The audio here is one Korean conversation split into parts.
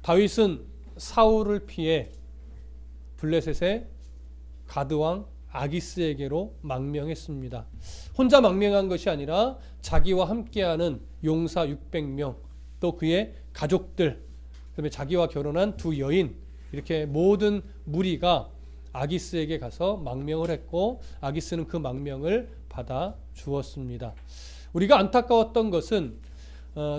다윗은 사울을 피해 블레셋의 가드왕 아기스에게로 망명했습니다. 혼자 망명한 것이 아니라 자기와 함께하는 용사 600명, 또 그의 가족들, 그다음에 자기와 결혼한 두 여인, 이렇게 모든 무리가 아기스에게 가서 망명을 했고 아기스는 그 망명을 받아 주었습니다. 우리가 안타까웠던 것은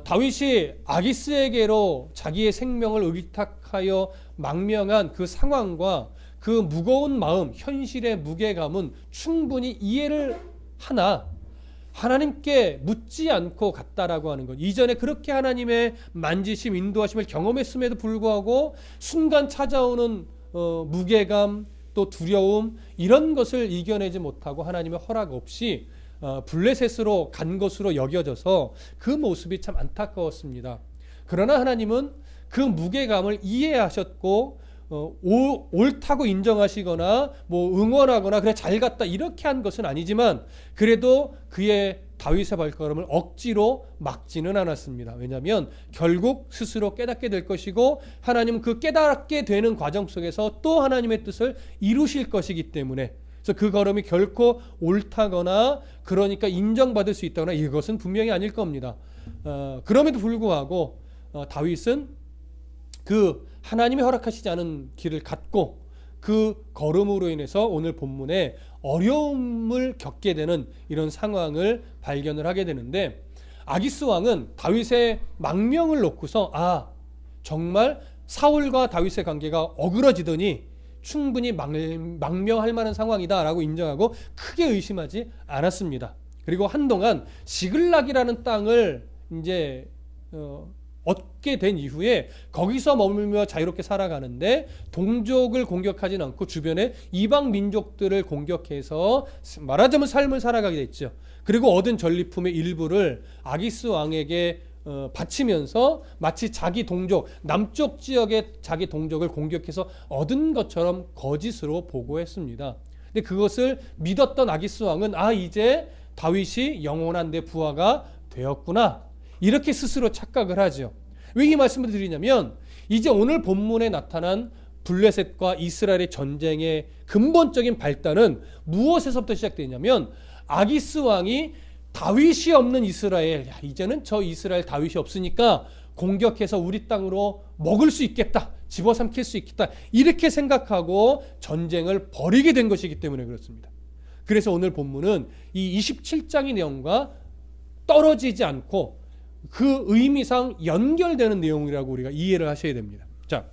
다윗이 아기스에게로 자기의 생명을 의탁하여 망명한 그 상황과 그 무거운 마음, 현실의 무게감은 충분히 이해를 하나 하나님께 묻지 않고 갔다라고 하는 것. 이전에 그렇게 하나님의 만지심, 인도하심을 경험했음에도 불구하고 순간 찾아오는 무게감, 또 두려움, 이런 것을 이겨내지 못하고 하나님의 허락 없이 블레셋으로 간 것으로 여겨져서 그 모습이 참 안타까웠습니다. 그러나 하나님은 그 무게감을 이해하셨고 옳다고 인정하시거나 뭐 응원하거나 그래 잘 갔다 이렇게 한 것은 아니지만 그래도 그의 다윗의 발걸음을 억지로 막지는 않았습니다. 왜냐하면 결국 스스로 깨닫게 될 것이고 하나님은 그 깨닫게 되는 과정 속에서 또 하나님의 뜻을 이루실 것이기 때문에, 그래서 그 걸음이 결코 옳다거나 그러니까 인정받을 수 있다거나 이것은 분명히 아닐 겁니다. 그럼에도 불구하고 다윗은 그 하나님이 허락하시지 않은 길을 갔고 그 걸음으로 인해서 오늘 본문에 어려움을 겪게 되는 이런 상황을 발견을 하게 되는데, 아기스 왕은 다윗의 망명을 놓고서 정말 사울과 다윗의 관계가 어그러지더니 충분히 망명할 만한 상황이다 라고 인정하고 크게 의심하지 않았습니다. 그리고 한동안 시글락이라는 땅을 이제 얻게 된 이후에 거기서 머물며 자유롭게 살아가는데 동족을 공격하진 않고 주변의 이방 민족들을 공격해서 말하자면 삶을 살아가게 됐죠. 그리고 얻은 전리품의 일부를 아기스 왕에게 바치면서 마치 자기 동족, 남쪽 지역의 자기 동족을 공격해서 얻은 것처럼 거짓으로 보고했습니다. 근데 그것을 믿었던 아기스 왕은 이제 다윗이 영원한 내 부하가 되었구나, 이렇게 스스로 착각을 하죠. 왜 이 말씀을 드리냐면 이제 오늘 본문에 나타난 블레셋과 이스라엘의 전쟁의 근본적인 발단은 무엇에서부터 시작되냐면 아기스 왕이 다윗이 없는 이스라엘, 이제는 저 이스라엘 다윗이 없으니까 공격해서 우리 땅으로 먹을 수 있겠다, 집어삼킬 수 있겠다, 이렇게 생각하고 전쟁을 벌이게 된 것이기 때문에 그렇습니다. 그래서 오늘 본문은 이 27장의 내용과 떨어지지 않고 그 의미상 연결되는 내용이라고 우리가 이해를 하셔야 됩니다. 자,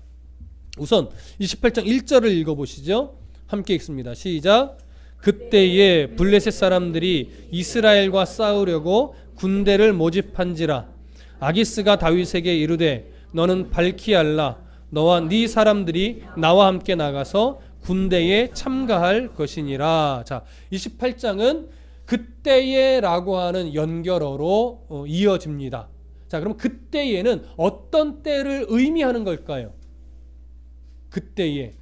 우선 28장 1절을 읽어보시죠. 함께 읽습니다. 시작. 그때에 블레셋 사람들이 이스라엘과 싸우려고 군대를 모집한지라. 아기스가 다윗에게 이르되 너는 밝히 알라. 너와 네 사람들이 나와 함께 나가서 군대에 참가할 것이니라. 자, 28장은 그때에 라고 하는 연결어로 이어집니다. 자, 그럼 그때에는 어떤 때를 의미하는 걸까요? 그때에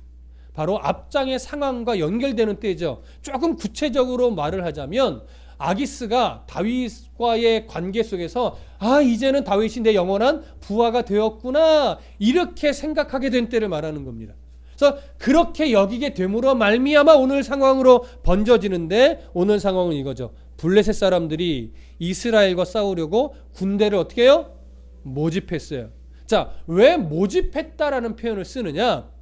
바로 앞장의 상황과 연결되는 때죠. 조금 구체적으로 말을 하자면 아기스가 다윗과의 관계 속에서 이제는 다윗이 내 영원한 부하가 되었구나, 이렇게 생각하게 된 때를 말하는 겁니다. 그래서 그렇게 여기게 됨으로 말미암아 오늘 상황으로 번져지는데, 오늘 상황은 이거죠. 블레셋 사람들이 이스라엘과 싸우려고 군대를 어떻게 해요? 모집했어요. 자, 왜 모집했다라는 표현을 쓰느냐?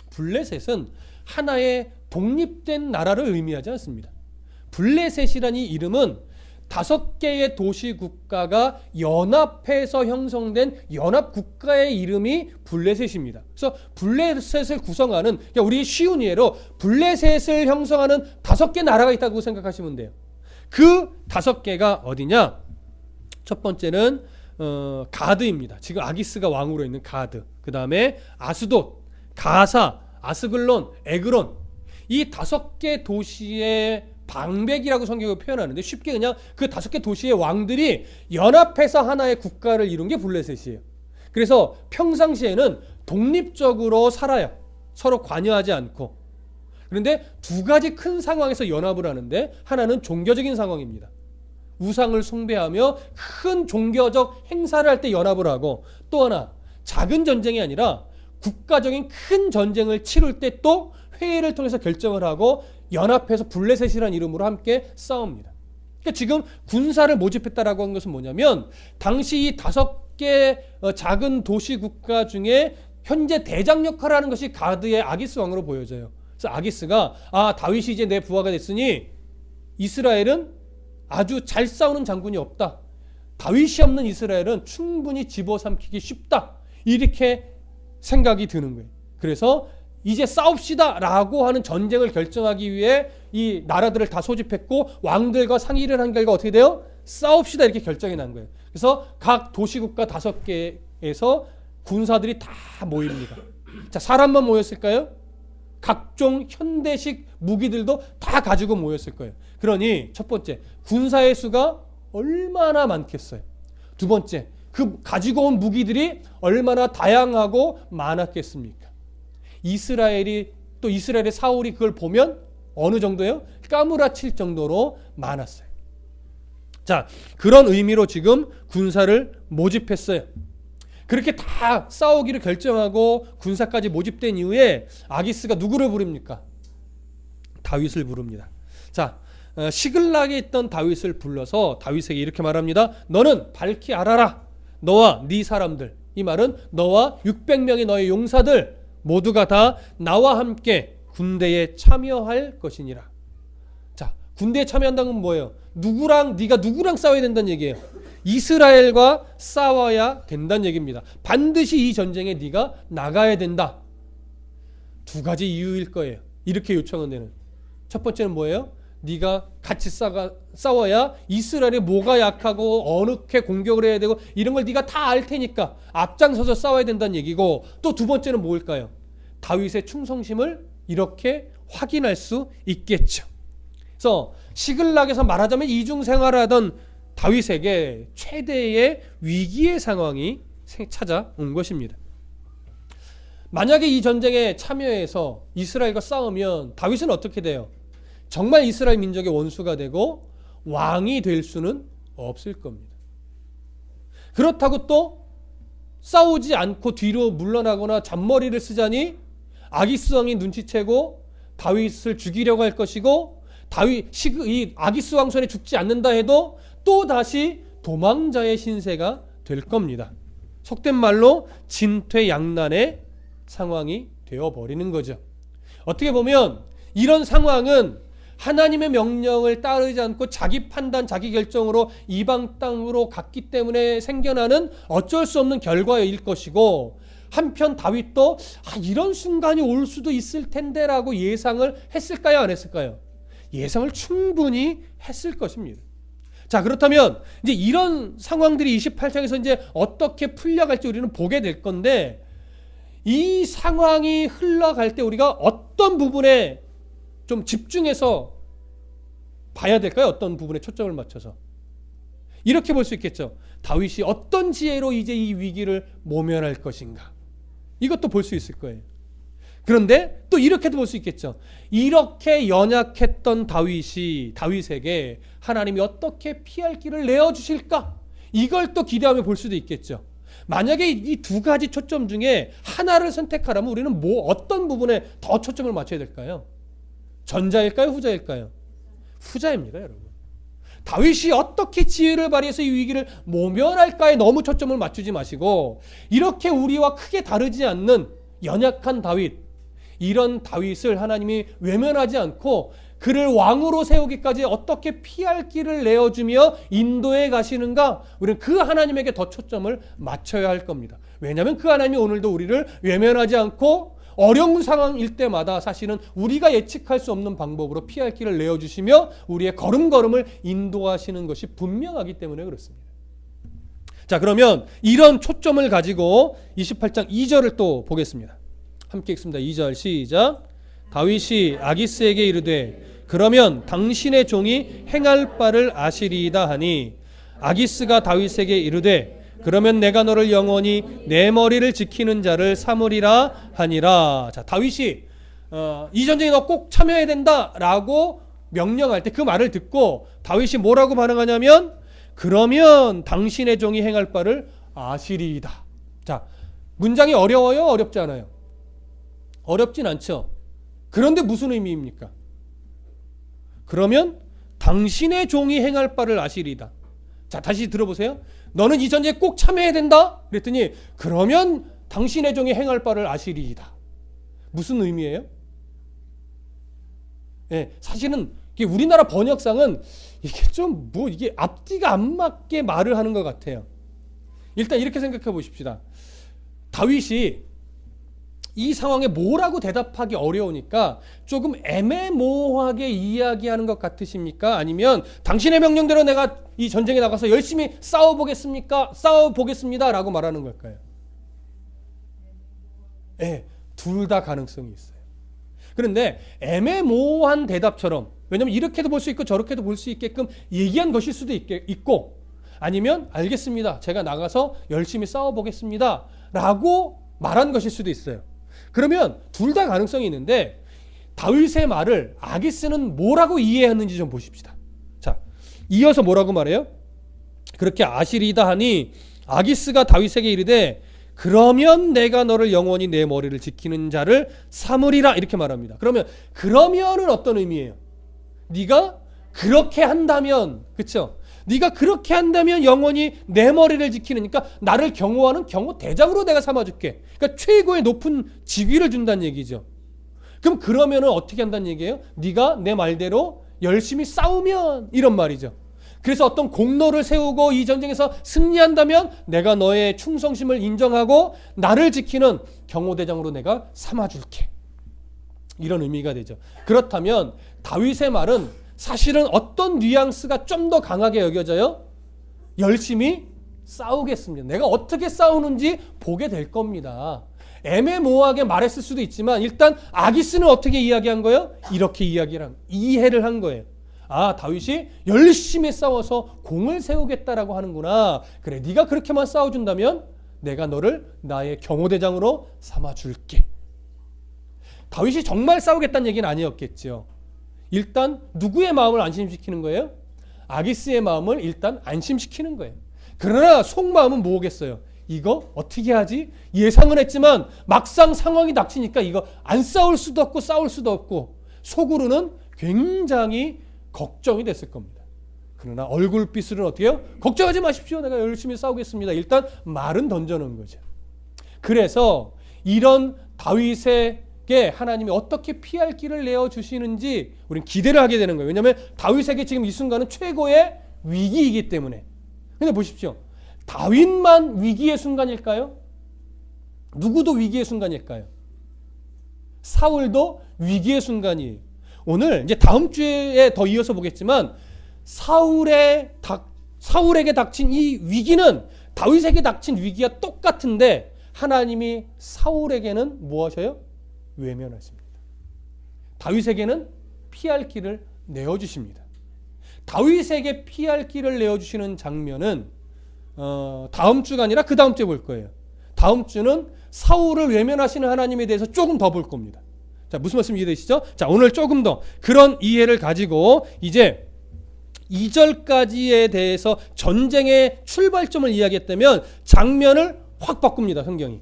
블레셋은 하나의 독립된 나라를 의미하지 않습니다. 블레셋이라는 이 이름은 5개의 도시 국가가 연합해서 형성된 연합 국가의 이름이 블레셋입니다. 그래서 블레셋을 구성하는, 그러니까 우리 쉬운 예로 블레셋을 형성하는 5개 나라가 있다고 생각하시면 돼요. 그 5개가 어디냐? 첫 번째는 가드입니다. 지금 아기스가 왕으로 있는 가드. 그 다음에 아스돗, 가사, 아스글론, 에그론. 이 5개 도시의 방백이라고 성경을 표현하는데, 쉽게 그냥 그 5개 도시의 왕들이 연합해서 하나의 국가를 이룬 게 블레셋이에요. 그래서 평상시에는 독립적으로 살아요. 서로 관여하지 않고. 그런데 두 가지 큰 상황에서 연합을 하는데, 하나는 종교적인 상황입니다. 우상을 숭배하며 큰 종교적 행사를 할 때 연합을 하고, 또 하나 작은 전쟁이 아니라 국가적인 큰 전쟁을 치를 때 또 회의를 통해서 결정을 하고 연합해서 블레셋이라는 이름으로 함께 싸웁니다. 그러니까 지금 군사를 모집했다라고 한 것은 뭐냐면, 당시 이 5개 작은 도시 국가 중에 현재 대장 역할을 하는 것이 가드의 아기스 왕으로 보여져요. 그래서 아기스가 다윗이 이제 내 부하가 됐으니 이스라엘은 아주 잘 싸우는 장군이 없다. 다윗이 없는 이스라엘은 충분히 집어삼키기 쉽다. 이렇게 생각이 드는 거예요. 그래서 이제 싸웁시다 라고 하는 전쟁을 결정하기 위해 이 나라들을 다 소집했고 왕들과 상의를 한 결과 어떻게 돼요? 싸웁시다 이렇게 결정이 난 거예요. 그래서 각 도시국가 5개에서 군사들이 다 모입니다. 자, 사람만 모였을까요? 각종 현대식 무기들도 다 가지고 모였을 거예요. 그러니 첫 번째, 군사의 수가 얼마나 많겠어요. 두 번째, 그 가지고 온 무기들이 얼마나 다양하고 많았겠습니까? 이스라엘의 사울이 그걸 보면 어느 정도예요? 까무라칠 정도로 많았어요. 자, 그런 의미로 지금 군사를 모집했어요. 그렇게 다 싸우기를 결정하고 군사까지 모집된 이후에 아기스가 누구를 부릅니까? 다윗을 부릅니다. 자, 시글락에 있던 다윗을 불러서 다윗에게 이렇게 말합니다. 너는 밝히 알아라. 너와 네 사람들, 이 말은 너와 600명의 너의 용사들 모두가 다 나와 함께 군대에 참여할 것이니라. 자, 군대에 참여한다는 건 뭐예요? 네가 누구랑 싸워야 된다는 얘기예요. 이스라엘과 싸워야 된다는 얘기입니다. 반드시 이 전쟁에 네가 나가야 된다. 두 가지 이유일 거예요. 이렇게 요청은 되는. 첫 번째는 뭐예요? 네가 같이 싸워야 이스라엘이 뭐가 약하고 어떻게 공격을 해야 되고 이런 걸 네가 다 알 테니까 앞장서서 싸워야 된다는 얘기고, 또 두 번째는 뭘까요? 다윗의 충성심을 이렇게 확인할 수 있겠죠. 그래서 시글락에서 말하자면 이중생활을 하던 다윗에게 최대의 위기의 상황이 찾아온 것입니다. 만약에 이 전쟁에 참여해서 이스라엘과 싸우면 다윗은 어떻게 돼요? 정말 이스라엘 민족의 원수가 되고 왕이 될 수는 없을 겁니다. 그렇다고 또 싸우지 않고 뒤로 물러나거나 잔머리를 쓰자니 아기스 왕이 눈치채고 다윗을 죽이려고 할 것이고, 이 아기스 왕 손에 죽지 않는다 해도 또 다시 도망자의 신세가 될 겁니다. 속된 말로 진퇴양난의 상황이 되어버리는 거죠. 어떻게 보면 이런 상황은 하나님의 명령을 따르지 않고 자기 판단, 자기 결정으로 이방 땅으로 갔기 때문에 생겨나는 어쩔 수 없는 결과일 것이고, 한편 다윗도 이런 순간이 올 수도 있을 텐데 라고 예상을 했을까요? 안 했을까요? 예상을 충분히 했을 것입니다. 자, 그렇다면 이제 이런 상황들이 28장에서 이제 어떻게 풀려갈지 우리는 보게 될 건데, 이 상황이 흘러갈 때 우리가 어떤 부분에 좀 집중해서 봐야 될까요? 어떤 부분에 초점을 맞춰서. 이렇게 볼 수 있겠죠. 다윗이 어떤 지혜로 이제 이 위기를 모면할 것인가. 이것도 볼 수 있을 거예요. 그런데 또 이렇게도 볼 수 있겠죠. 이렇게 연약했던 다윗에게 하나님이 어떻게 피할 길을 내어주실까? 이걸 또 기대하며 볼 수도 있겠죠. 만약에 이 두 가지 초점 중에 하나를 선택하라면 우리는 어떤 부분에 더 초점을 맞춰야 될까요? 전자일까요? 후자일까요? 후자입니다, 여러분. 다윗이 어떻게 지혜를 발휘해서 이 위기를 모면할까에 너무 초점을 맞추지 마시고, 이렇게 우리와 크게 다르지 않는 연약한 다윗, 이런 다윗을 하나님이 외면하지 않고 그를 왕으로 세우기까지 어떻게 피할 길을 내어주며 인도해 가시는가, 우리는 그 하나님에게 더 초점을 맞춰야 할 겁니다. 왜냐하면 그 하나님이 오늘도 우리를 외면하지 않고 어려운 상황일 때마다 사실은 우리가 예측할 수 없는 방법으로 피할 길을 내어주시며 우리의 걸음걸음을 인도하시는 것이 분명하기 때문에 그렇습니다. 자, 그러면 이런 초점을 가지고 28장 2절을 또 보겠습니다. 함께 읽습니다. 2절 시작. 다윗이 아기스에게 이르되 그러면 당신의 종이 행할 바를 아시리이다 하니, 아기스가 다윗에게 이르되 그러면 내가 너를 영원히 내 머리를 지키는 자를 삼으리라 하니라. 자, 다윗이 이 전쟁에 너 꼭 참여해야 된다라고 명령할 때 그 말을 듣고 다윗이 뭐라고 반응하냐면 그러면 당신의 종이 행할 바를 아시리이다. 자, 문장이 어려워요? 어렵지 않아요? 어렵진 않죠. 그런데 무슨 의미입니까? 그러면 당신의 종이 행할 바를 아시리이다. 자, 다시 들어보세요. 너는 이 전쟁에 꼭 참여해야 된다? 그랬더니 그러면 당신의 종이 행할 바를 아시리이다. 무슨 의미예요? 예, 사실은 우리나라 번역상은 이게 좀 이게 앞뒤가 안 맞게 말을 하는 것 같아요. 일단 이렇게 생각해 보십시다. 다윗이 이 상황에 뭐라고 대답하기 어려우니까 조금 애매모호하게 이야기하는 것 같으십니까? 아니면 당신의 명령대로 내가 이 전쟁에 나가서 열심히 싸워보겠습니다 라고 말하는 걸까요? 네, 둘 다 가능성이 있어요. 그런데 애매모호한 대답처럼, 왜냐면 이렇게도 볼 수 있고 저렇게도 볼 수 있게끔 얘기한 것일 수도 있고, 아니면 알겠습니다, 제가 나가서 열심히 싸워보겠습니다 라고 말한 것일 수도 있어요. 그러면 둘 다 가능성이 있는데 다윗의 말을 아기스는 뭐라고 이해했는지 좀 보십시다. 자, 이어서 뭐라고 말해요? 그렇게 아시리다 하니 아기스가 다윗에게 이르되 그러면 내가 너를 영원히 내 머리를 지키는 자를 삼으리라 이렇게 말합니다. 그러면은 어떤 의미예요? 네가 그렇게 한다면, 그렇죠? 네가 그렇게 한다면 영원히 내 머리를 지키니까 나를 경호하는 경호대장으로 내가 삼아줄게. 그러니까 최고의 높은 직위를 준다는 얘기죠. 그러면은 어떻게 한다는 얘기예요? 네가 내 말대로 열심히 싸우면, 이런 말이죠. 그래서 어떤 공로를 세우고 이 전쟁에서 승리한다면 내가 너의 충성심을 인정하고 나를 지키는 경호대장으로 내가 삼아줄게. 이런 의미가 되죠. 그렇다면 다윗의 말은 사실은 어떤 뉘앙스가 좀 더 강하게 여겨져요? 열심히 싸우겠습니다. 내가 어떻게 싸우는지 보게 될 겁니다. 애매모호하게 말했을 수도 있지만 일단 아기스는 어떻게 이야기한 거예요? 이렇게 이해를 한 거예요. 아, 다윗이 열심히 싸워서 공을 세우겠다라고 하는구나. 그래, 네가 그렇게만 싸워준다면 내가 너를 나의 경호대장으로 삼아줄게. 다윗이 정말 싸우겠다는 얘기는 아니었겠죠. 일단 누구의 마음을 안심시키는 거예요? 아기스의 마음을 일단 안심시키는 거예요. 그러나 속마음은 뭐겠어요? 이거 어떻게 하지? 예상은 했지만 막상 상황이 닥치니까 이거 안 싸울 수도 없고 싸울 수도 없고 속으로는 굉장히 걱정이 됐을 겁니다. 그러나 얼굴빛으로는 어떻게 해요? 걱정하지 마십시오. 내가 열심히 싸우겠습니다. 일단 말은 던져놓은 거죠. 그래서 이런 다윗에게 하나님이 어떻게 피할 길을 내어주시는지 우리는 기대를 하게 되는 거예요. 왜냐하면 다윗에게 지금 이 순간은 최고의 위기이기 때문에. 근데 보십시오. 다윗만 위기의 순간일까요? 누구도 위기의 순간일까요? 사울도 위기의 순간이에요. 오늘 이제 다음 주에 더 이어서 보겠지만 사울에게 닥친 이 위기는 다윗에게 닥친 위기와 똑같은데 하나님이 사울에게는 무엇이에요? 외면하십니다. 다윗에게는 피할 길을 내어주십니다. 다윗에게 피할 길을 내어주시는 장면은 다음 주가 아니라 그 다음 주에 볼 거예요. 다음 주는 사울을 외면하시는 하나님에 대해서 조금 더 볼 겁니다. 자, 무슨 말씀 이해되시죠? 자, 오늘 조금 더 그런 이해를 가지고 이제 2절까지에 대해서 전쟁의 출발점을 이야기했다면 장면을 확 바꿉니다. 성경이.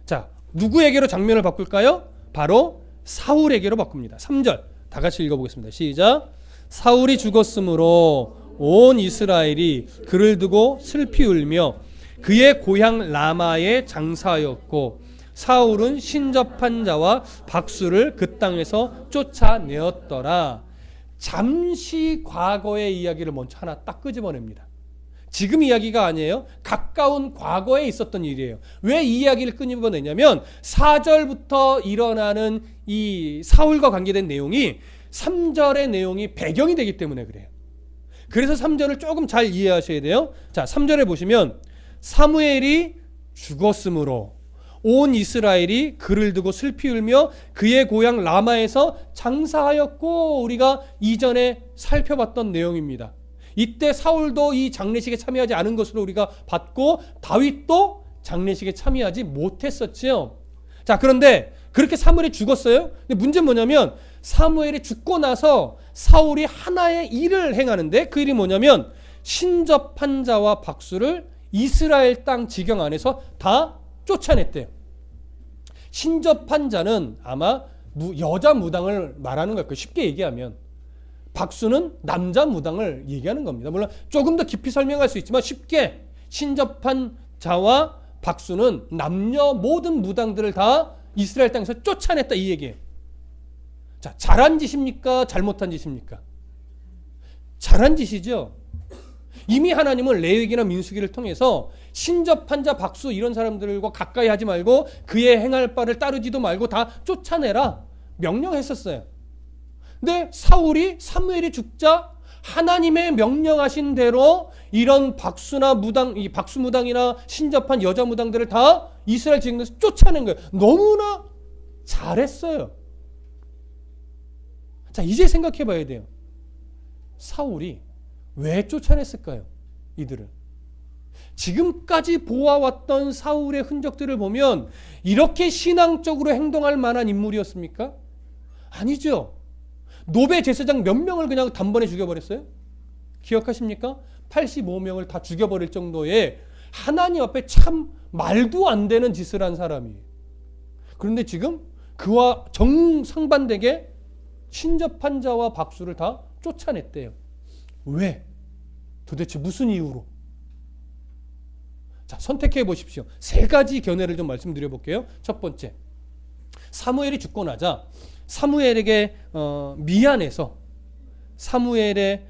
자, 누구에게로 장면을 바꿀까요? 바로 사울에게로 바꿉니다. 3절 다 같이 읽어보겠습니다. 시작. 사울이 죽었으므로 온 이스라엘이 그를 두고 슬피 울며 그의 고향 라마에 장사하였고 사울은 신접한 자와 박수를 그 땅에서 쫓아내었더라. 잠시 과거의 이야기를 먼저 하나 딱 끄집어냅니다. 지금 이야기가 아니에요. 가까운 과거에 있었던 일이에요. 왜 이 이야기를 끄집어내냐면 4절부터 일어나는 이 사울과 관계된 내용이 3절의 내용이 배경이 되기 때문에 그래요. 그래서 3절을 조금 잘 이해하셔야 돼요. 자, 3절에 보시면 사무엘이 죽었으므로 온 이스라엘이 그를 두고 슬피 울며 그의 고향 라마에서 장사하였고, 우리가 이전에 살펴봤던 내용입니다. 이때 사울도 이 장례식에 참여하지 않은 것으로 우리가 봤고 다윗도 장례식에 참여하지 못했었죠. 자, 그런데 그렇게 사무엘이 죽었어요. 근데 문제는 뭐냐면 사무엘이 죽고 나서 사울이 하나의 일을 행하는데 그 일이 뭐냐면 신접한 자와 박수를 이스라엘 땅 지경 안에서 다 쫓아냈대요. 신접한 자는 아마 여자 무당을 말하는 거예요. 쉽게 얘기하면 박수는 남자 무당을 얘기하는 겁니다. 물론 조금 더 깊이 설명할 수 있지만 쉽게 신접한 자와 박수는 남녀 모든 무당들을 다 이스라엘 땅에서 쫓아냈다 이 얘기예요. 자, 잘한 짓입니까? 잘못한 짓입니까? 잘한 짓이죠. 이미 하나님은 레위기나 민수기를 통해서 신접한 자 박수 이런 사람들과 가까이 하지 말고 그의 행할 바를 따르지도 말고 다 쫓아내라 명령했었어요. 근데 사울이 사무엘이 죽자 하나님의 명령하신 대로 이런 박수나 무당, 이 박수 무당이나 신접한 여자 무당들을 다 이스라엘 지경에서 쫓아낸 거예요. 너무나 잘했어요. 자, 이제 생각해 봐야 돼요. 사울이 왜 쫓아냈을까요? 이들을. 지금까지 보아왔던 사울의 흔적들을 보면 이렇게 신앙적으로 행동할 만한 인물이었습니까? 아니죠. 노베 제사장 몇 명을 그냥 단번에 죽여버렸어요? 기억하십니까? 85명을 다 죽여버릴 정도의 하나님 앞에 참 말도 안 되는 짓을 한 사람이에요. 그런데 지금 그와 정상반되게 신접한 자와 박수를 다 쫓아냈대요. 왜? 도대체 무슨 이유로? 자, 선택해 보십시오. 세 가지 견해를 좀 말씀드려 볼게요. 첫 번째, 사무엘이 죽고 나자 사무엘에게 미안해서 사무엘에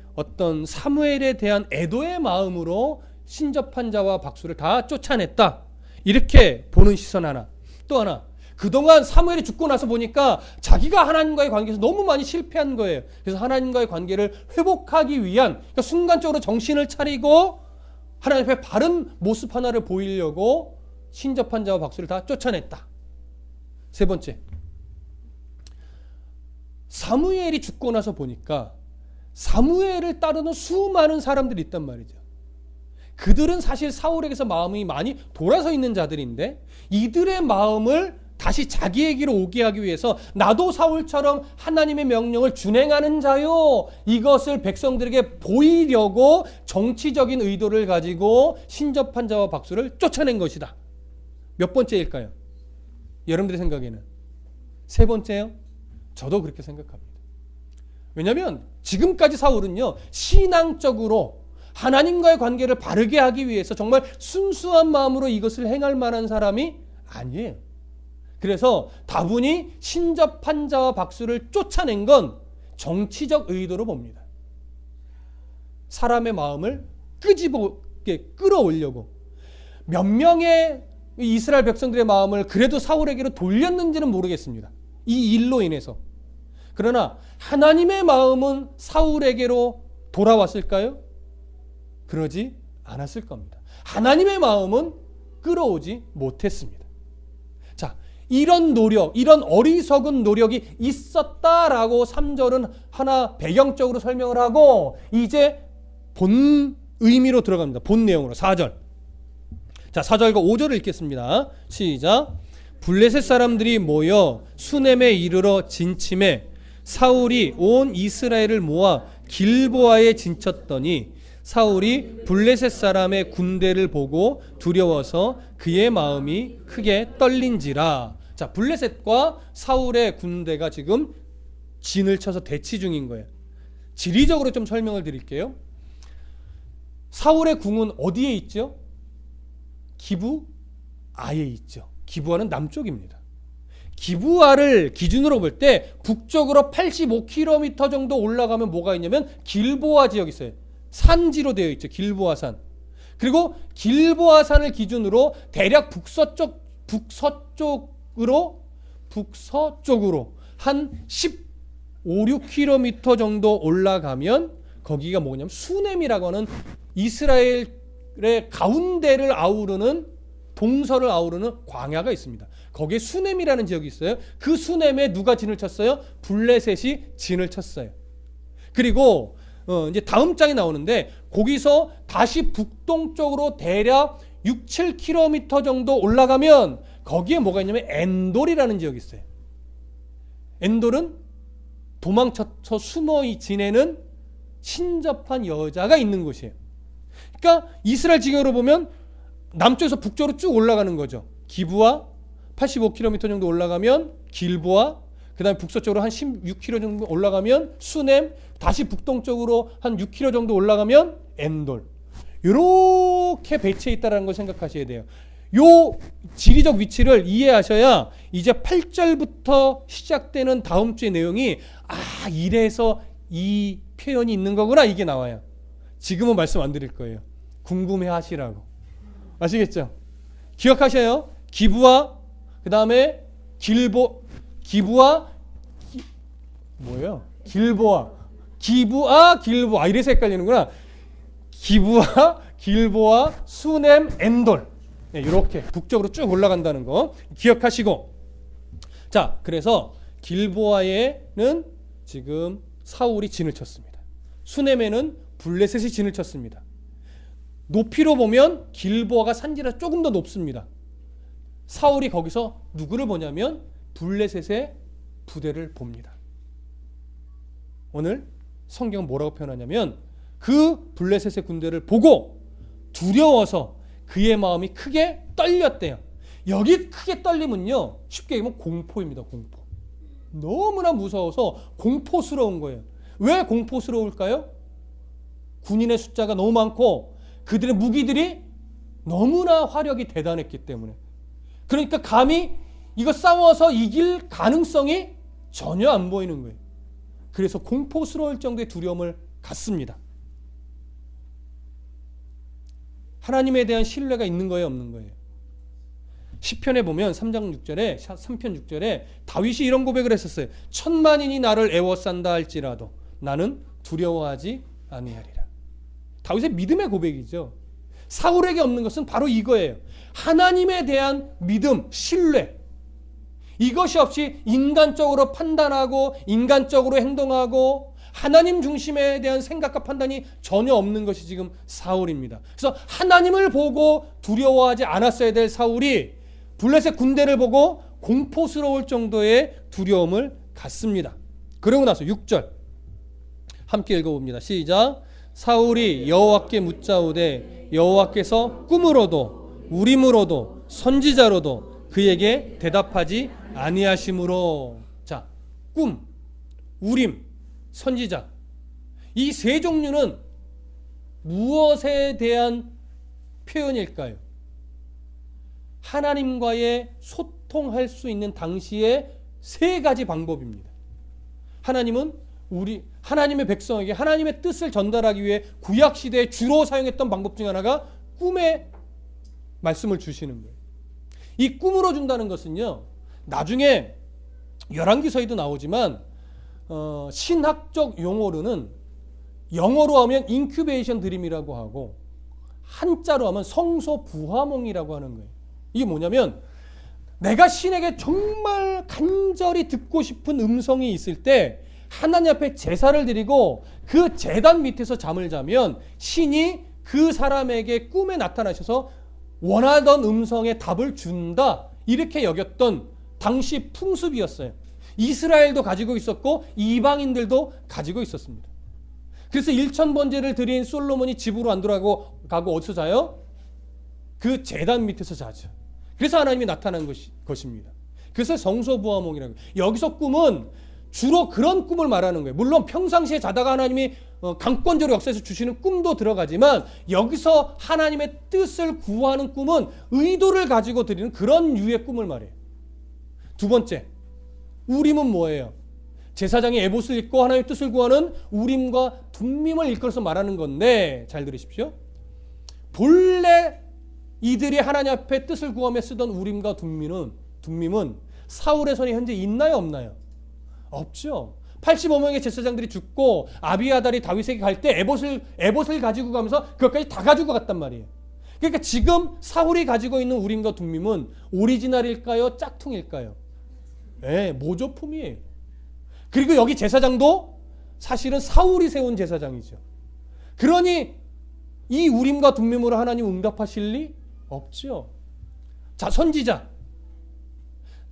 대한 애도의 마음으로 신접한 자와 박수를 다 쫓아냈다. 이렇게 보는 시선 하나. 또 하나, 그동안 사무엘이 죽고 나서 보니까 자기가 하나님과의 관계에서 너무 많이 실패한 거예요. 그래서 하나님과의 관계를 회복하기 위한, 그러니까 순간적으로 정신을 차리고 하나님 앞에 바른 모습 하나를 보이려고 신접한 자와 박수를 다 쫓아냈다. 세 번째, 사무엘이 죽고 나서 보니까 사무엘을 따르는 수많은 사람들이 있단 말이죠. 그들은 사실 사울에게서 마음이 많이 돌아서 있는 자들인데 이들의 마음을 다시 자기에게로 오게 하기 위해서 나도 사울처럼 하나님의 명령을 준행하는 자요, 이것을 백성들에게 보이려고 정치적인 의도를 가지고 신접한 자와 박수를 쫓아낸 것이다. 몇 번째일까요? 여러분들의 생각에는 세 번째요? 저도 그렇게 생각합니다. 왜냐하면 지금까지 사울은요, 신앙적으로 하나님과의 관계를 바르게 하기 위해서 정말 순수한 마음으로 이것을 행할 만한 사람이 아니에요. 그래서 다분히 신접한 자와 박수를 쫓아낸 건 정치적 의도로 봅니다. 사람의 마음을 끄집어게 끌어올려고. 몇 명의 이스라엘 백성들의 마음을 그래도 사울에게로 돌렸는지는 모르겠습니다. 이 일로 인해서. 그러나 하나님의 마음은 사울에게로 돌아왔을까요? 그러지 않았을 겁니다. 하나님의 마음은 끌어오지 못했습니다. 자, 이런 노력, 이런 어리석은 노력이 있었다라고 3절은 하나 배경적으로 설명을 하고 이제 본 의미로 들어갑니다. 본 내용으로 4절. 자, 4절과 5절을 읽겠습니다. 시작. 블레셋 사람들이 모여 수넴에 이르러 진침해 사울이 온 이스라엘을 모아 길보아에 진쳤더니 사울이 블레셋 사람의 군대를 보고 두려워서 그의 마음이 크게 떨린지라. 자, 블레셋과 사울의 군대가 지금 진을 쳐서 대치 중인 거예요. 지리적으로 좀 설명을 드릴게요. 사울의 궁은 어디에 있죠? 기브아에 있죠. 기브아는 남쪽입니다. 기브아를 기준으로 볼 때 북쪽으로 85km 정도 올라가면 뭐가 있냐면 길보아 지역이 있어요. 산지로 되어 있죠. 길보아산. 그리고 길보아산을 기준으로 대략 북서쪽으로 한 15, 16km 정도 올라가면 거기가 뭐냐면 수넴이라고 하는 이스라엘의 가운데를 아우르는, 동서를 아우르는 광야가 있습니다. 거기에 수넴이라는 지역이 있어요. 그 수넴에 누가 진을 쳤어요? 블레셋이 진을 쳤어요. 그리고 이제 다음 장이 나오는데 거기서 다시 북동쪽으로 대략 6, 7km 정도 올라가면 거기에 뭐가 있냐면 엔돌이라는 지역이 있어요. 엔돌은 도망쳐서 숨어 지내는 신접한 여자가 있는 곳이에요. 그러니까 이스라엘 지경으로 보면 남쪽에서 북쪽으로 쭉 올라가는 거죠. 기브와 85km 정도 올라가면 길보아, 그 다음에 북서쪽으로 한 16km 정도 올라가면 수넴, 다시 북동쪽으로 한 6km 정도 올라가면 엔돌. 이렇게 배치해 있다는 걸 생각하셔야 돼요. 요 지리적 위치를 이해하셔야 이제 8절부터 시작되는 다음 주의 내용이 이래서 이 표현이 있는 거구나 이게 나와요. 지금은 말씀 안 드릴 거예요. 궁금해 하시라고. 아시겠죠? 기억하셔요. 기브와 그 다음에 길보아 이래서 헷갈리는구나. 기브와 길보아 수넴 엔돌 이렇게 북쪽으로 쭉 올라간다는 거 기억하시고, 자 그래서 길보아에는 지금 사울이 진을 쳤습니다. 수넴에는 블레셋이 진을 쳤습니다. 높이로 보면 길보아가 산지라 조금 더 높습니다. 사울이 거기서 누구를 보냐면 블레셋의 부대를 봅니다. 오늘 성경은 뭐라고 표현하냐면 그 블레셋의 군대를 보고 두려워서 그의 마음이 크게 떨렸대요. 여기 크게 떨림은요, 쉽게 얘기하면 공포입니다. 공포. 너무나 무서워서 공포스러운 거예요. 왜 공포스러울까요? 군인의 숫자가 너무 많고 그들의 무기들이 너무나 화력이 대단했기 때문에. 그러니까 감히 이거 싸워서 이길 가능성이 전혀 안 보이는 거예요. 그래서 공포스러울 정도의 두려움을 갖습니다. 하나님에 대한 신뢰가 있는 거예요, 없는 거예요? 시편에 보면 3장 6절에 3편 6절에 다윗이 이런 고백을 했었어요. 천만인이 나를 애워싼다 할지라도 나는 두려워하지 아니하리라. 다윗의 믿음의 고백이죠. 사울에게 없는 것은 바로 이거예요. 하나님에 대한 믿음, 신뢰. 이것이 없이 인간적으로 판단하고 인간적으로 행동하고 하나님 중심에 대한 생각과 판단이 전혀 없는 것이 지금 사울입니다. 그래서 하나님을 보고 두려워하지 않았어야 될 사울이 블레셋 군대를 보고 공포스러울 정도의 두려움을 갖습니다. 그러고 나서 6절 함께 읽어봅니다. 시작. 사울이 여호와께 묻자오되 여호와께서 꿈으로도 우림으로도 선지자로도 그에게 대답하지 아니하심으로. 자, 꿈, 우림, 선지자, 이 세 종류는 무엇에 대한 표현일까요? 하나님과의 소통할 수 있는 당시의 세 가지 방법입니다. 하나님은 하나님의 백성에게 하나님의 뜻을 전달하기 위해 구약 시대에 주로 사용했던 방법 중 하나가 꿈의 말씀을 주시는 거예요. 이 꿈으로 준다는 것은요, 나중에 열왕기서에도 나오지만 신학적 용어로는 영어로 하면 인큐베이션 드림이라고 하고 한자로 하면 성소부화몽이라고 하는 거예요. 이게 뭐냐면 내가 신에게 정말 간절히 듣고 싶은 음성이 있을 때 하나님 앞에 제사를 드리고 그 제단 밑에서 잠을 자면 신이 그 사람에게 꿈에 나타나셔서 원하던 음성의 답을 준다, 이렇게 여겼던 당시 풍습이었어요. 이스라엘도 가지고 있었고 이방인들도 가지고 있었습니다. 그래서 1000번제를 드린 솔로몬이 집으로 안 들어가고 어디서 자요? 그 제단 밑에서 자죠. 그래서 하나님이 나타난 것입니다. 그래서 성소부화몽이라고. 여기서 꿈은 주로 그런 꿈을 말하는 거예요. 물론 평상시에 자다가 하나님이 강권적으로 역사에서 주시는 꿈도 들어가지만 여기서 하나님의 뜻을 구하는 꿈은 의도를 가지고 드리는 그런 유의 꿈을 말해요. 두 번째, 우림은 뭐예요? 제사장이 에봇을 입고 하나님의 뜻을 구하는 우림과 둠밈을 일컬어서 말하는 건데, 잘 들으십시오. 본래 이들이 하나님 앞에 뜻을 구하며 쓰던 우림과 둠밈은 사울의 손에 현재 있나요, 없나요? 없죠. 85명의 제사장들이 죽고 아비아달이 다윗에게 갈 때 에봇을 가지고 가면서 그것까지 다 가지고 갔단 말이에요. 그러니까 지금 사울이 가지고 있는 우림과 둠밈은 오리지널일까요? 짝퉁일까요? 네, 모조품이에요. 그리고 여기 제사장도 사실은 사울이 세운 제사장이죠. 그러니 이 우림과 둠밈으로 하나님 응답하실 리 없죠. 자, 선지자.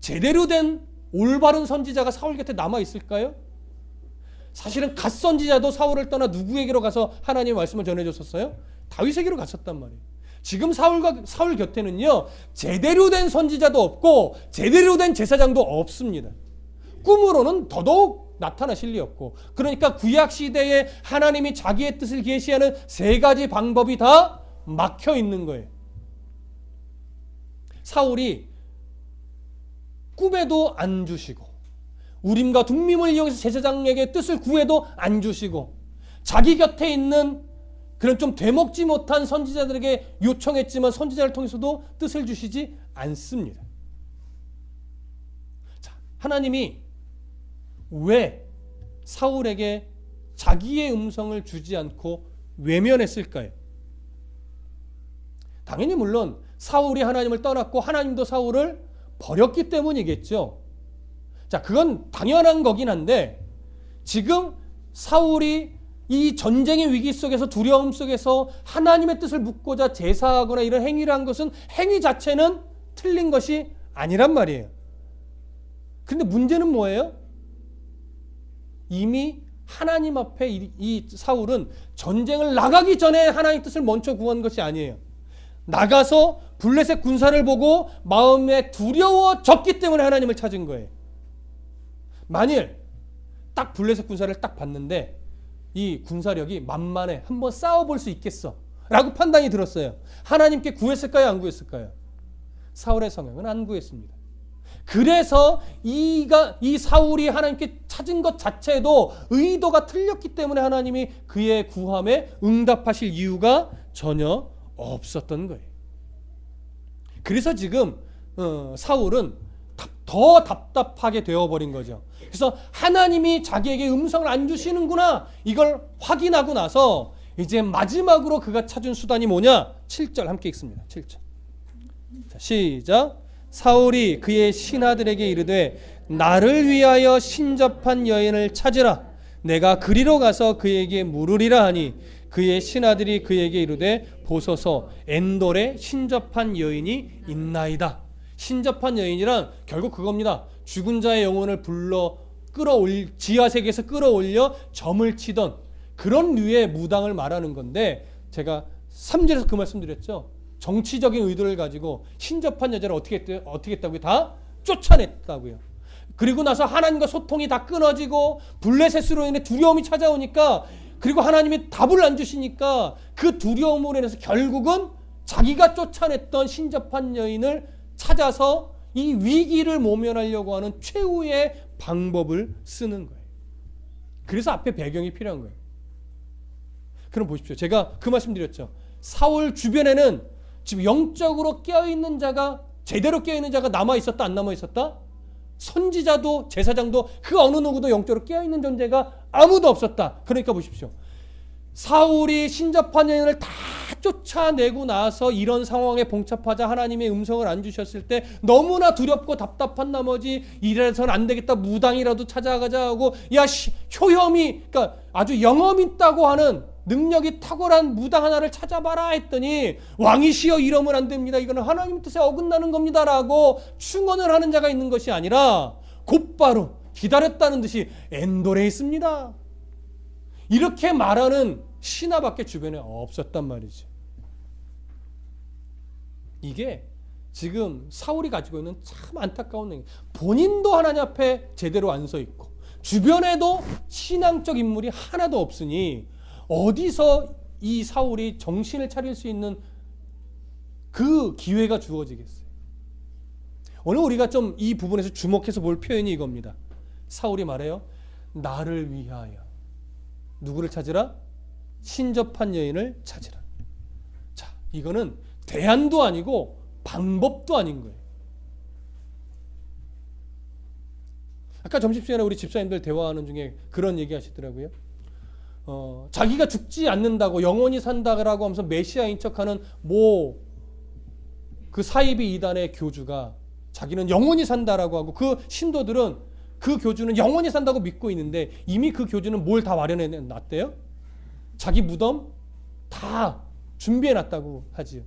제대로 된 올바른 선지자가 사울 곁에 남아 있을까요? 사실은 갓 선지자도 사울을 떠나 누구에게로 가서 하나님의 말씀을 전해줬었어요? 다윗에게로 갔었단 말이에요. 지금 사울 곁에는요, 제대로 된 선지자도 없고 제대로 된 제사장도 없습니다. 꿈으로는 더더욱 나타나실 리 없고, 그러니까 구약 시대에 하나님이 자기의 뜻을 계시하는 세 가지 방법이 다 막혀 있는 거예요. 사울이 꿈에도 안 주시고, 우림과 둠밈을 이용해서 제사장에게 뜻을 구해도 안 주시고, 자기 곁에 있는 그런 좀 되먹지 못한 선지자들에게 요청했지만 선지자를 통해서도 뜻을 주시지 않습니다. 자, 하나님이 왜 사울에게 자기의 음성을 주지 않고 외면했을까요? 당연히 물론 사울이 하나님을 떠났고 하나님도 사울을 버렸기 때문이겠죠. 자, 그건 당연한 거긴 한데, 지금 사울이 이 전쟁의 위기 속에서, 두려움 속에서 하나님의 뜻을 묻고자 제사하거나 이런 행위를 한 것은 행위 자체는 틀린 것이 아니란 말이에요. 그런데 문제는 뭐예요? 이미 하나님 앞에 이 사울은 전쟁을 나가기 전에 하나님의 뜻을 먼저 구한 것이 아니에요. 나가서 블레셋 군사를 보고 마음에 두려워졌기 때문에 하나님을 찾은 거예요. 만일 딱 블레셋 군사를 딱 봤는데 이 군사력이 만만해, 한번 싸워볼 수 있겠어 라고 판단이 들었어요. 하나님께 구했을까요? 안 구했을까요? 사울의 성향은 안 구했습니다. 그래서 이 사울이 하나님께 찾은 것 자체도 의도가 틀렸기 때문에 하나님이 그의 구함에 응답하실 이유가 전혀 없었던 거예요. 그래서 지금 사울은 더 답답하게 되어버린 거죠. 그래서 하나님이 자기에게 음성을 안 주시는구나, 이걸 확인하고 나서 이제 마지막으로 그가 찾은 수단이 뭐냐? 7절 함께 읽습니다. 7절. 자, 시작. 사울이 그의 신하들에게 이르되 나를 위하여 신접한 여인을 찾으라. 내가 그리로 가서 그에게 물으리라 하니 그의 신하들이 그에게 이르되 보소서 엔돌에 신접한 여인이 있나이다. 신접한 여인이란 결국 그겁니다. 죽은 자의 영혼을 불러 지하세계에서 끌어올려 점을 치던 그런 류의 무당을 말하는 건데, 제가 3절에서 그 말씀 드렸죠. 정치적인 의도를 가지고 신접한 여자를 어떻게 했다고요? 다 쫓아냈다고요. 그리고 나서 하나님과 소통이 다 끊어지고 블레셋으로 인해 두려움이 찾아오니까, 그리고 하나님이 답을 안 주시니까 그 두려움으로 인해서 결국은 자기가 쫓아냈던 신접한 여인을 찾아서 이 위기를 모면하려고 하는 최후의 방법을 쓰는 거예요. 그래서 앞에 배경이 필요한 거예요. 그럼 보십시오. 제가 그 말씀 드렸죠. 사울 주변에는 지금 영적으로 깨어있는 자가, 제대로 깨어있는 자가 남아있었다, 안 남아있었다? 선지자도 제사장도 그 어느 누구도 영적으로 깨어있는 존재가 아무도 없었다. 그러니까 보십시오. 사울이 신접한 여인을 다 쫓아내고 나서 이런 상황에 봉착하자 하나님의 음성을 안 주셨을 때 너무나 두렵고 답답한 나머지 이래서는 안 되겠다, 무당이라도 찾아가자 하고, 야, 효염이, 그러니까 아주 영험 있다고 하는 능력이 탁월한 무당 하나를 찾아봐라 했더니, 왕이시여 이러면 안 됩니다, 이거는 하나님 뜻에 어긋나는 겁니다 라고 충언을 하는 자가 있는 것이 아니라 곧바로 기다렸다는 듯이 엔돌에 있습니다, 이렇게 말하는 신하밖에 주변에 없었단 말이죠. 이게 지금 사울이 가지고 있는 참 안타까운 얘기. 본인도 하나님 앞에 제대로 안 서 있고 주변에도 신앙적 인물이 하나도 없으니 어디서 이 사울이 정신을 차릴 수 있는 그 기회가 주어지겠어요. 오늘 우리가 좀 이 부분에서 주목해서 볼 표현이 이겁니다. 사울이 말해요. 나를 위하여 누구를 찾으라? 신접한 여인을 찾으라. 자, 이거는 대안도 아니고 방법도 아닌 거예요. 아까 점심시간에 우리 집사님들 대화하는 중에 그런 얘기 하시더라고요. 자기가 죽지 않는다고, 영원히 산다라고 하면서 메시아인 척하는 그 사이비 이단의 교주가 자기는 영원히 산다라고 하고, 그 신도들은 그 교주는 영원히 산다고 믿고 있는데 이미 그 교주는 뭘 다 마련해 놨대요? 자기 무덤 다 준비해 놨다고 하지요.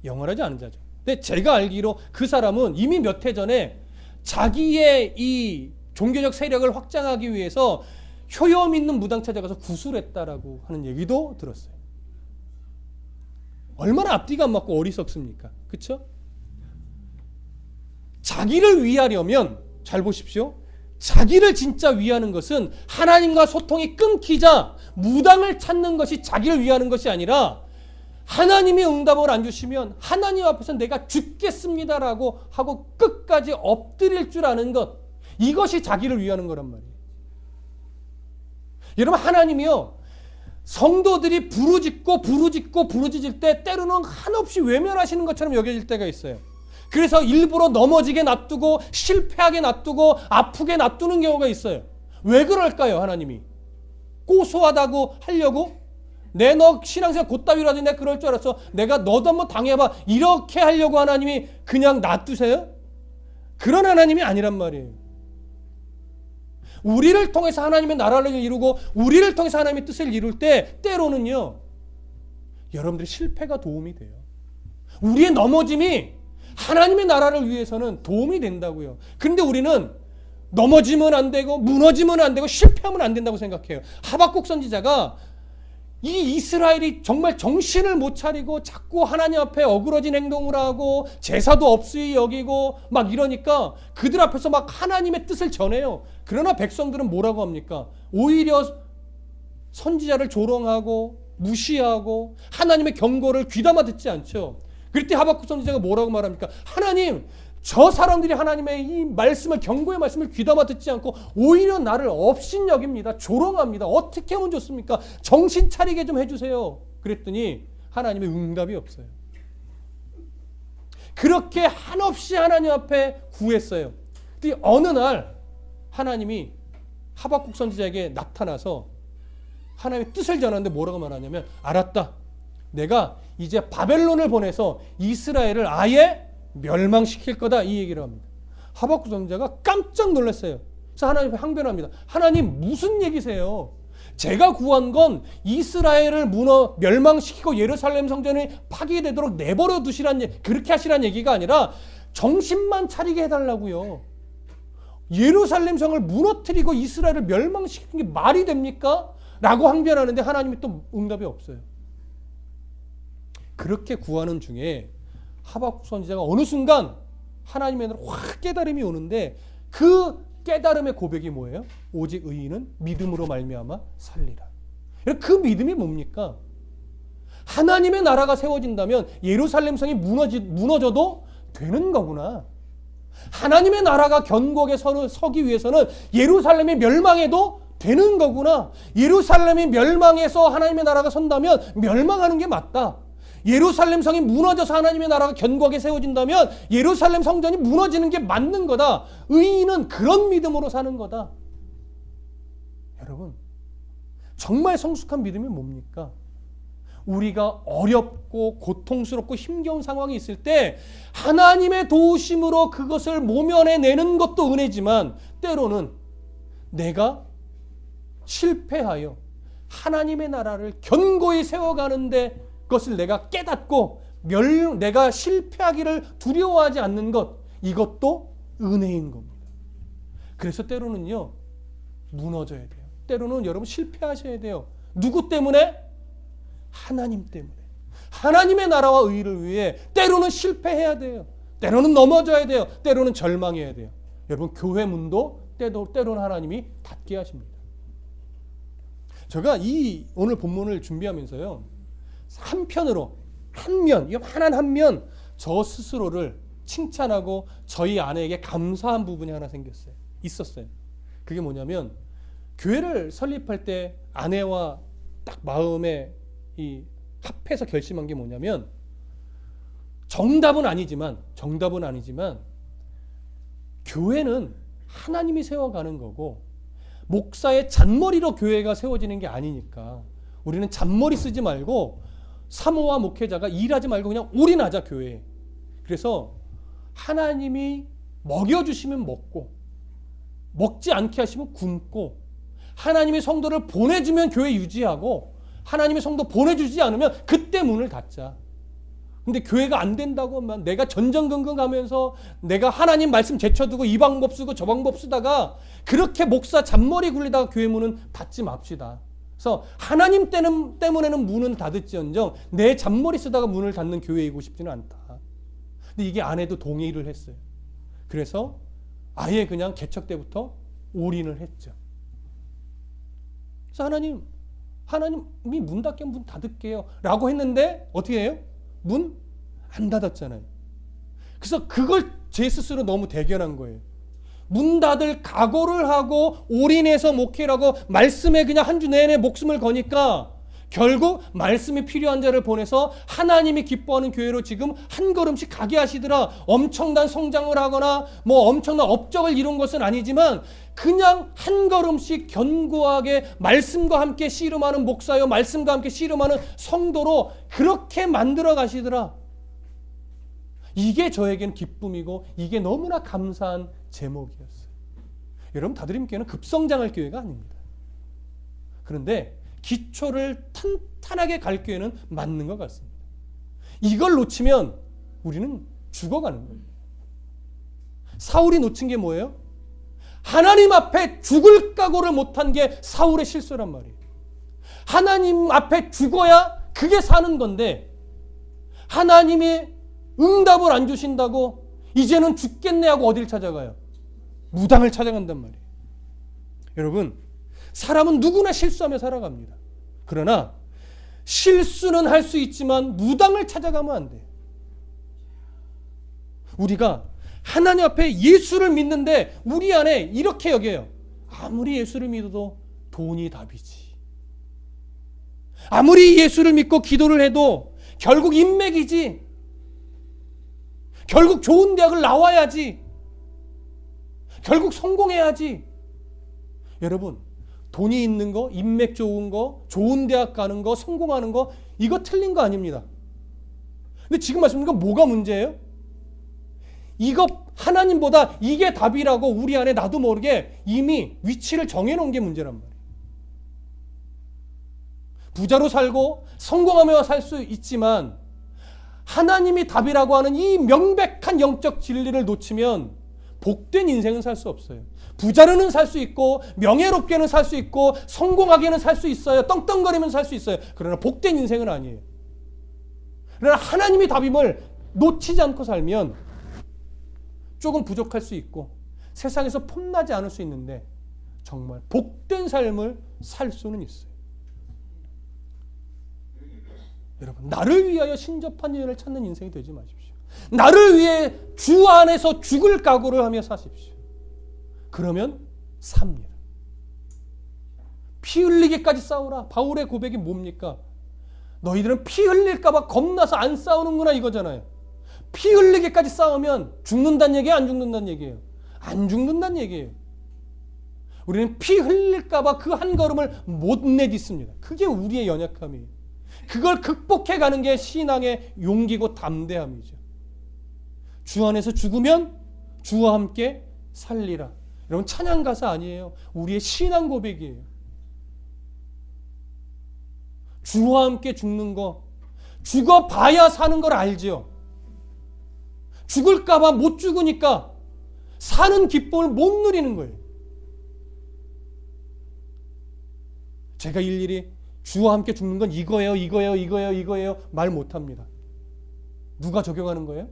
영원하지 않은 자죠. 근데 제가 알기로 그 사람은 이미 몇 해 전에 자기의 이 종교적 세력을 확장하기 위해서 효염 있는 무당 찾아가서 구술했다라고 하는 얘기도 들었어요. 얼마나 앞뒤가 안 맞고 어리석습니까? 그렇죠? 자기를 위하려면 잘 보십시오. 자기를 진짜 위하는 것은 하나님과 소통이 끊기자 무당을 찾는 것이 자기를 위하는 것이 아니라 하나님이 응답을 안 주시면 하나님 앞에서 내가 죽겠습니다라고 하고 끝까지 엎드릴 줄 아는 것, 이것이 자기를 위하는 거란 말이에요. 여러분, 하나님이요, 성도들이 부르짖을 때 때로는 한없이 외면하시는 것처럼 여겨질 때가 있어요. 그래서 일부러 넘어지게 놔두고 실패하게 놔두고 아프게 놔두는 경우가 있어요. 왜 그럴까요? 하나님이 고소하다고 하려고? 너 신앙생활 곧다위라도 내가 그럴 줄 알았어. 내가 너도 한번 당해봐. 이렇게 하려고 하나님이 그냥 놔두세요? 그런 하나님이 아니란 말이에요. 우리를 통해서 하나님의 나라를 이루고 우리를 통해서 하나님의 뜻을 이룰 때 때로는요, 여러분들의 실패가 도움이 돼요. 우리의 넘어짐이 하나님의 나라를 위해서는 도움이 된다고요. 그런데 우리는 넘어지면 안 되고 무너지면 안 되고 실패하면 안 된다고 생각해요. 하박국 선지자가 이 이스라엘이 정말 정신을 못 차리고 자꾸 하나님 앞에 어그러진 행동을 하고 제사도 없이 여기고 막 이러니까 그들 앞에서 막 하나님의 뜻을 전해요. 그러나 백성들은 뭐라고 합니까? 오히려 선지자를 조롱하고 무시하고 하나님의 경고를 귀담아 듣지 않죠. 그럴 때 하박국 선지자가 뭐라고 말합니까? 하나님, 저 사람들이 하나님의 이 말씀을, 경고의 말씀을 귀담아 듣지 않고 오히려 나를 업신여깁니다. 조롱합니다. 어떻게 하면 좋습니까? 정신 차리게 좀 해주세요. 그랬더니 하나님의 응답이 없어요. 그렇게 한없이 하나님 앞에 구했어요. 근데 어느 날 하나님이 하박국 선지자에게 나타나서 하나님의 뜻을 전하는데 뭐라고 말하냐면, 알았다. 내가 이제 바벨론을 보내서 이스라엘을 아예 멸망시킬 거다, 이 얘기를 합니다. 하박국 선지자가 깜짝 놀랐어요. 그래서 하나님 앞에 항변합니다. 하나님, 무슨 얘기세요? 제가 구한 건 이스라엘을 멸망시키고 예루살렘 성전이 파괴되도록 내버려 두시란, 그렇게 하시란 얘기가 아니라 정신만 차리게 해달라고요. 예루살렘 성을 무너뜨리고 이스라엘을 멸망시키는 게 말이 됩니까? 라고 항변하는데 하나님이 또 응답이 없어요. 그렇게 구하는 중에 하박국 선지자가 어느 순간 하나님의 나라로 확 깨달음이 오는데, 그 깨달음의 고백이 뭐예요? 오직 의인은 믿음으로 말미암아 살리라. 그 믿음이 뭡니까? 하나님의 나라가 세워진다면 예루살렘 성이 무너져도 되는 거구나. 하나님의 나라가 견고하게 서기 위해서는 예루살렘이 멸망해도 되는 거구나. 예루살렘이 멸망해서 하나님의 나라가 선다면 멸망하는 게 맞다. 예루살렘 성이 무너져서 하나님의 나라가 견고하게 세워진다면 예루살렘 성전이 무너지는 게 맞는 거다. 의인은 그런 믿음으로 사는 거다. 여러분, 정말 성숙한 믿음이 뭡니까? 우리가 어렵고 고통스럽고 힘겨운 상황이 있을 때 하나님의 도우심으로 그것을 모면해내는 것도 은혜지만, 때로는 내가 실패하여 하나님의 나라를 견고히 세워가는데 그것을 내가 깨닫고 내가 실패하기를 두려워하지 않는 것, 이것도 은혜인 겁니다. 그래서 때로는요, 무너져야 돼요. 때로는 여러분 실패하셔야 돼요. 누구 때문에? 하나님 때문에. 하나님의 나라와 의를 위해 때로는 실패해야 돼요. 때로는 넘어져야 돼요. 때로는 절망해야 돼요. 여러분, 교회 문도 때로는 하나님이 닫게 하십니다. 제가 이 오늘 본문을 준비하면서요, 한편으로 요만한 한 면 저 스스로를 칭찬하고 저희 아내에게 감사한 부분이 하나 있었어요. 그게 뭐냐면, 교회를 설립할 때 아내와 딱 마음에 합해서 결심한 게 뭐냐면, 정답은 아니지만 교회는 하나님이 세워가는 거고 목사의 잔머리로 교회가 세워지는 게 아니니까 우리는 잔머리 쓰지 말고 사모와 목회자가 일하지 말고 그냥 올인하자, 교회에. 그래서 하나님이 먹여주시면 먹고, 먹지 않게 하시면 굶고, 하나님의 성도를 보내주면 교회 유지하고, 하나님의 성도 보내주지 않으면 그때 문을 닫자. 근데 교회가 안 된다고 막 내가 전전긍긍 하면서 내가 하나님 말씀 제쳐두고 이 방법 쓰고 저 방법 쓰다가 그렇게 목사 잔머리 굴리다가 교회 문은 닫지 맙시다. 그래서 하나님 때문에는 문은 닫을지언정 내 잔머리 쓰다가 문을 닫는 교회이고 싶지는 않다. 근데 이게 아내도 동의를 했어요. 그래서 아예 그냥 개척 때부터 올인을 했죠. 그래서 하나님이 문 닫게 문 닫을게요 라고 했는데 어떻게 해요? 문 안 닫았잖아요. 그래서 그걸 제 스스로 너무 대견한 거예요. 문 닫을 각오를 하고 올인해서 목회를 하고 말씀에 그냥 한 주 내내 목숨을 거니까 결국 말씀이 필요한 자를 보내서 하나님이 기뻐하는 교회로 지금 한 걸음씩 가게 하시더라. 엄청난 성장을 하거나 뭐 엄청난 업적을 이룬 것은 아니지만 그냥 한 걸음씩 견고하게 말씀과 함께 씨름하는 목사요, 말씀과 함께 씨름하는 성도로 그렇게 만들어 가시더라. 이게 저에겐 기쁨이고 이게 너무나 감사한 제목이었어요. 여러분, 다드림교회는 급성장할 교회가 아닙니다. 그런데 기초를 탄탄하게 갈 교회는 맞는 것 같습니다. 이걸 놓치면 우리는 죽어가는 거예요. 사울이 놓친 게 뭐예요? 하나님 앞에 죽을 각오를 못한 게 사울의 실수란 말이에요. 하나님 앞에 죽어야 그게 사는 건데 하나님이 응답을 안 주신다고 이제는 죽겠네 하고 어딜 찾아가요? 무당을 찾아간단 말이에요. 여러분, 사람은 누구나 실수하며 살아갑니다. 그러나 실수는 할 수 있지만 무당을 찾아가면 안 돼요. 우리가 하나님 앞에 예수를 믿는데 우리 안에 이렇게 여겨요. 아무리 예수를 믿어도 돈이 답이지. 아무리 예수를 믿고 기도를 해도 결국 인맥이지. 결국 좋은 대학을 나와야지. 결국 성공해야지. 여러분, 돈이 있는 거, 인맥 좋은 거, 좋은 대학 가는 거, 성공하는 거, 이거 틀린 거 아닙니다. 근데 지금 말씀드린 건 뭐가 문제예요? 이거 하나님보다 이게 답이라고 우리 안에 나도 모르게 이미 위치를 정해놓은 게 문제란 말이에요. 부자로 살고 성공하며 살 수 있지만 하나님이 답이라고 하는 이 명백한 영적 진리를 놓치면 복된 인생은 살 수 없어요. 부자로는 살 수 있고 명예롭게는 살 수 있고 성공하게는 살 수 있어요. 떵떵거리면 살 수 있어요. 그러나 복된 인생은 아니에요. 그러나 하나님이 답임을 놓치지 않고 살면 조금 부족할 수 있고 세상에서 폼나지 않을 수 있는데 정말 복된 삶을 살 수는 있어요. 여러분, 나를 위하여 신접한 인연을 찾는 인생이 되지 마십시오. 나를 위해 주 안에서 죽을 각오를 하며 사십시오. 그러면 삽니다. 피 흘리기까지 싸우라. 바울의 고백이 뭡니까? 너희들은 피 흘릴까 봐 겁나서 안 싸우는구나 이거잖아요. 피 흘리기까지 싸우면 죽는다는 얘기예요? 안 죽는다는 얘기예요? 안 죽는다는 얘기예요. 우리는 피 흘릴까 봐 그 한 걸음을 못 내딛습니다. 그게 우리의 연약함이에요. 그걸 극복해가는 게 신앙의 용기고 담대함이죠. 주 안에서 죽으면 주와 함께 살리라. 여러분, 찬양 가사 아니에요. 우리의 신앙 고백이에요. 주와 함께 죽는 거, 죽어봐야 사는 걸 알죠. 죽을까 봐 못 죽으니까 사는 기쁨을 못 누리는 거예요. 제가 일일이 주와 함께 죽는 건 이거예요 말 못합니다. 누가 적용하는 거예요?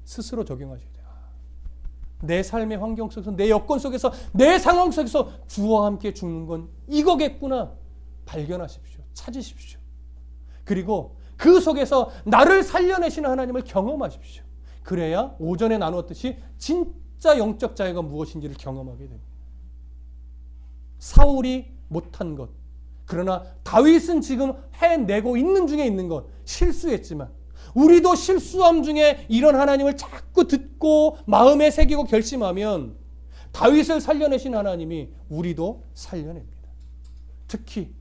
스스로 적용하셔야 돼요. 내 삶의 환경 속에서, 내 여건 속에서, 내 상황 속에서 주와 함께 죽는 건 이거겠구나 발견하십시오. 찾으십시오. 그리고 그 속에서 나를 살려내시는 하나님을 경험하십시오. 그래야 오전에 나누었듯이 진짜 영적 자유가 무엇인지를 경험하게 됩니다. 사울이 못한 것, 그러나 다윗은 지금 해내고 있는 중에 있는 것, 실수했지만 우리도 실수함 중에 이런 하나님을 자꾸 듣고 마음에 새기고 결심하면 다윗을 살려내신 하나님이 우리도 살려냅니다. 특히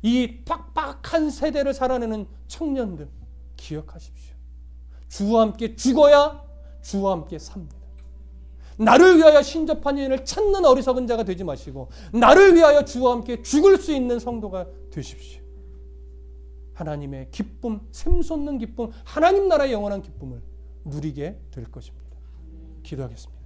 이 빡빡한 세대를 살아내는 청년들 기억하십시오. 주와 함께 죽어야 주와 함께 삽니다. 나를 위하여 신접한 인연을 찾는 어리석은 자가 되지 마시고 나를 위하여 주와 함께 죽을 수 있는 성도가 되십시오. 하나님의 기쁨, 샘솟는 기쁨, 하나님 나라의 영원한 기쁨을 누리게 될 것입니다. 기도하겠습니다.